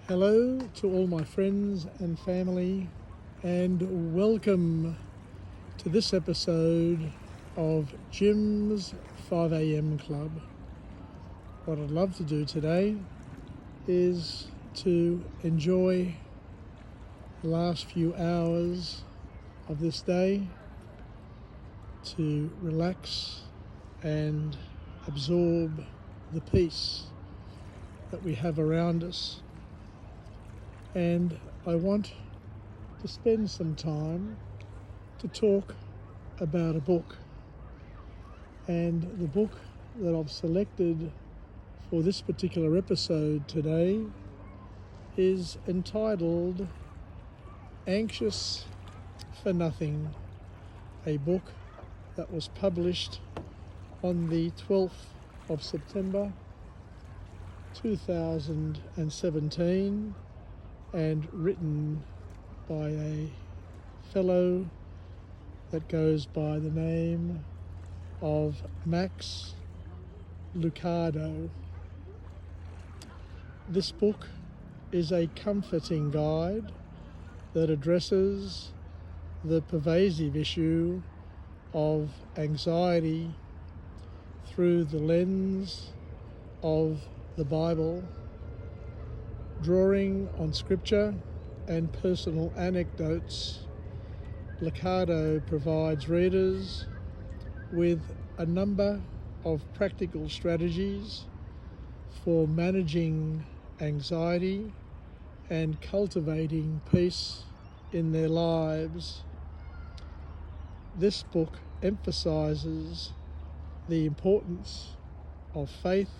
Hello to all my friends and family, and welcome to this episode of Jim's 5am Club. What I'd love to do today is to enjoy the last few hours of this day, to relax and absorb the peace that we have around us. And I want to spend some time to talk about a book. And the book that I've selected for this particular episode today is entitled Anxious for Nothing, a book that was published on the 12th of September 2017 and written by a fellow that goes by the name of Max Lucado. This book is a comforting guide that addresses the pervasive issue of anxiety through the lens of the Bible, drawing on scripture and personal anecdotes. Lucado provides readers with a number of practical strategies for managing anxiety and cultivating peace in their lives. This book emphasizes the importance of faith,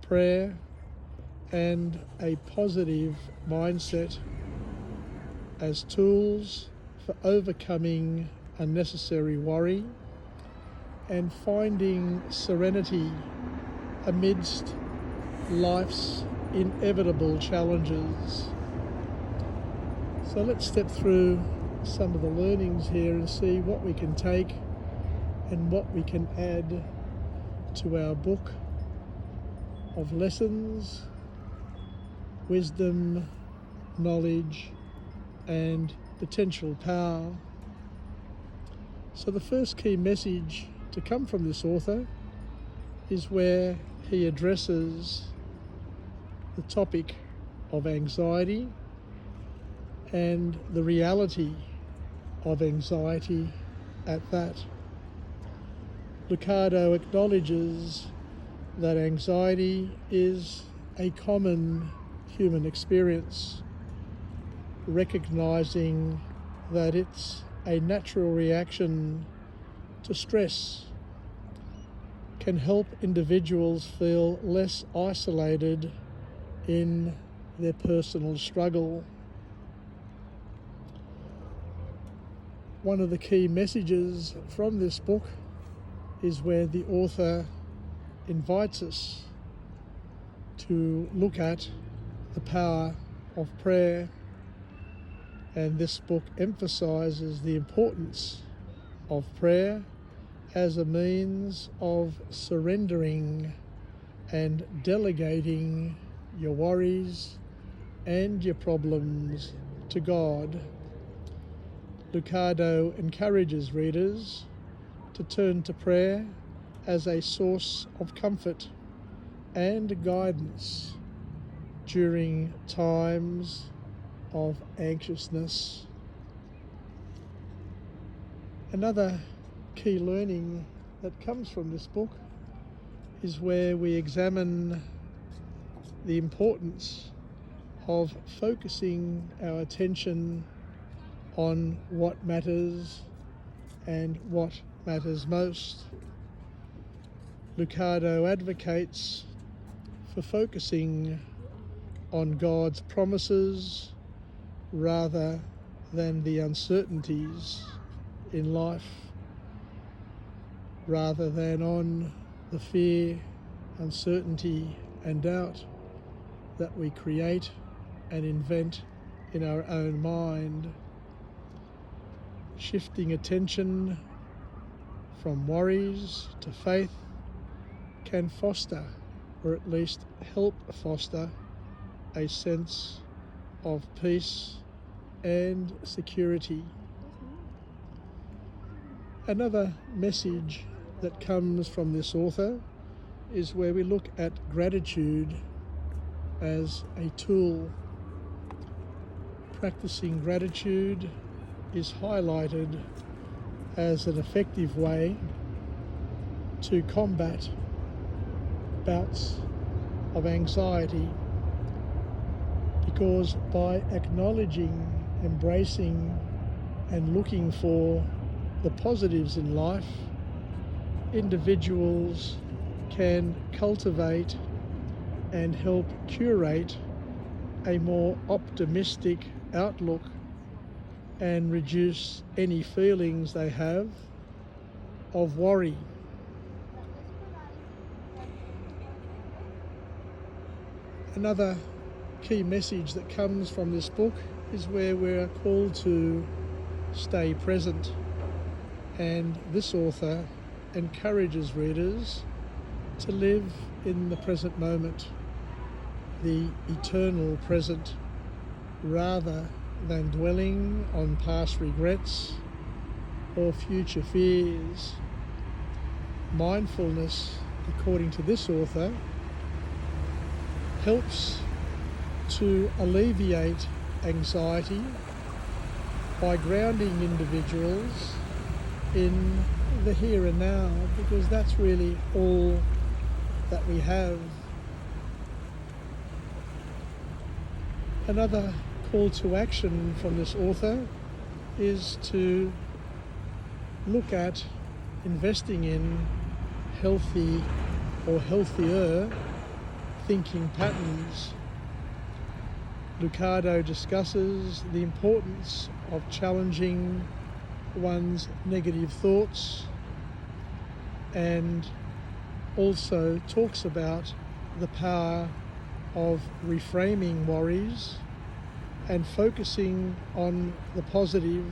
prayer, and a positive mindset as tools for overcoming unnecessary worry and finding serenity amidst life's inevitable challenges. So let's step through some of the learnings here and see what we can take and what we can add to our book of lessons, wisdom, knowledge, and potential power. So the first key message to come from this author is where he addresses the topic of anxiety and the reality of anxiety at that. Lucado acknowledges that anxiety is a common human experience, recognizing that it's a natural reaction to stress, can help individuals feel less isolated in their personal struggle. One of the key messages from this book is where the author invites us to look at the power of prayer, and this book emphasizes the importance of prayer as a means of surrendering and delegating your worries and your problems to God. Lucado encourages readers to turn to prayer as a source of comfort and guidance during times of anxiousness. Another key learning that comes from this book is where we examine the importance of focusing our attention on what matters and what matters most. Lucado advocates for focusing on God's promises rather than the uncertainties in life, rather than on the fear, uncertainty, and doubt that we create and invent in our own mind. Shifting attention from worries to faith can foster, or at least help foster, a sense of peace and security. Another message that comes from this author is where we look at gratitude as a tool. Practicing gratitude is highlighted as an effective way to combat bouts of anxiety, because by acknowledging, embracing and looking for the positives in life, individuals can cultivate and help curate a more optimistic outlook and reduce any feelings they have of worry. Another key message that comes from this book is where we're called to stay present, and this author encourages readers to live in the present moment, the eternal present, rather than dwelling on past regrets or future fears. Mindfulness, according to this author, helps to alleviate anxiety by grounding individuals in the here and now, because that's really all that we have. Another call to action from this author is to look at investing in healthy or healthier thinking patterns. Lucado discusses the importance of challenging one's negative thoughts, and also talks about the power of reframing worries and focusing on the positive.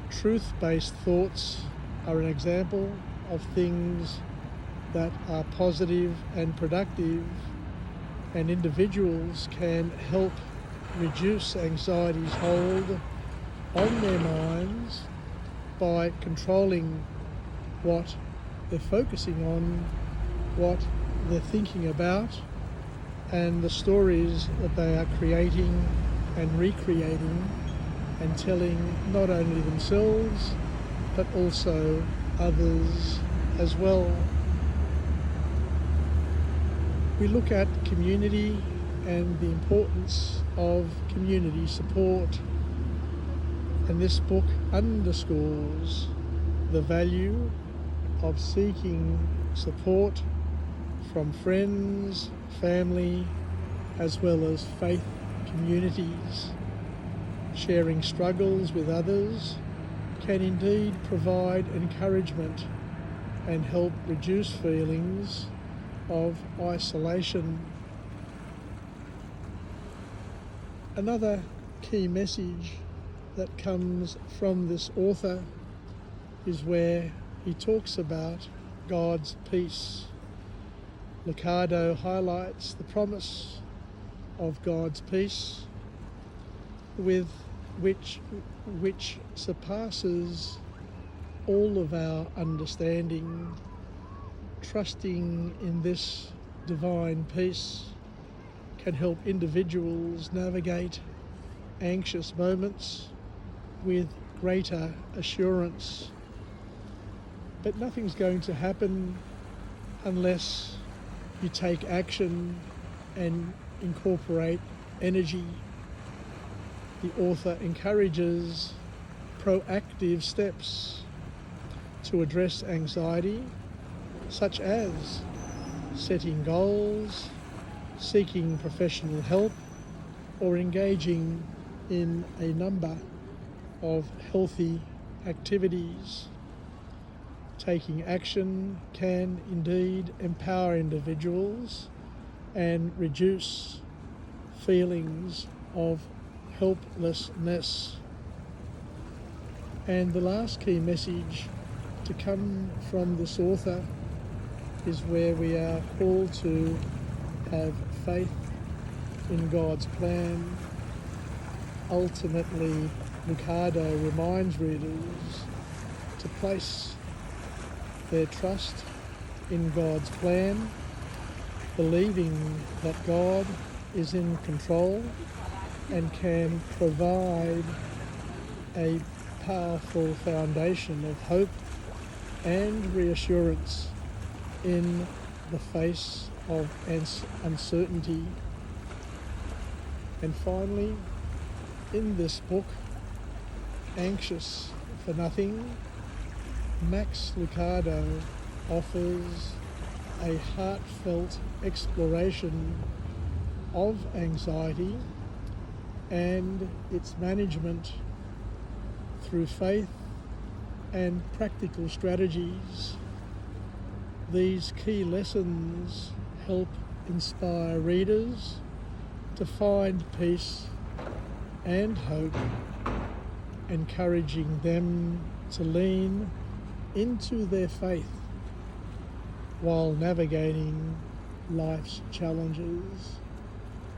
Truth-based thoughts are an example of things that are positive and productive, and individuals can help reduce anxiety's hold on their minds by controlling what they're focusing on, what they're thinking about, and the stories that they are creating and recreating and telling not only themselves but also others as well. We look at community and the importance of community support, and this book underscores the value of seeking support from friends, family, as well as faith communities. Sharing struggles with others can indeed provide encouragement and help reduce feelings of isolation. Another key message that comes from this author is where he talks about God's peace. Lucado highlights the promise of God's peace, with which surpasses all of our understanding. Trusting in this divine peace can help individuals navigate anxious moments with greater assurance. But nothing's going to happen unless you take action and incorporate energy. The author encourages proactive steps to address anxiety, such as setting goals, seeking professional help, or engaging in a number of healthy activities. Taking action can indeed empower individuals and reduce feelings of helplessness. And the last key message to come from this author is where we are called to have faith in God's plan. Ultimately, Lucado reminds readers to place their trust in God's plan, believing that God is in control and can provide a powerful foundation of hope and reassurance in the face of uncertainty. And finally, in this book, Anxious for Nothing, Max Lucado offers a heartfelt exploration of anxiety and its management through faith and practical strategies. These key lessons help inspire readers to find peace and hope, encouraging them to lean into their faith while navigating life's challenges.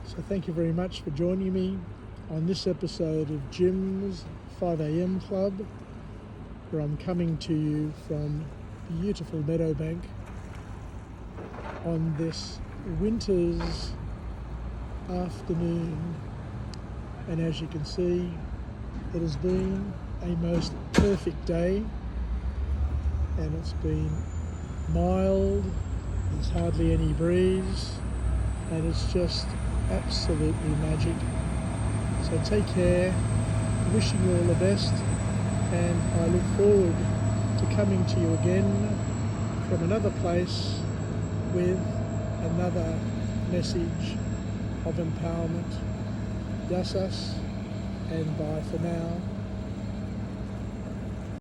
So thank you very much for joining me on this episode of Jim's 5am Club, where I'm coming to you from beautiful Meadowbank on this winter's afternoon. And as you can see, it has been a most perfect day, and it's been mild, there's hardly any breeze, and it's just absolutely magic. So take care, wishing you all the best, and I look forward to coming to you again from another place with another message of empowerment. Yasas, and bye for now.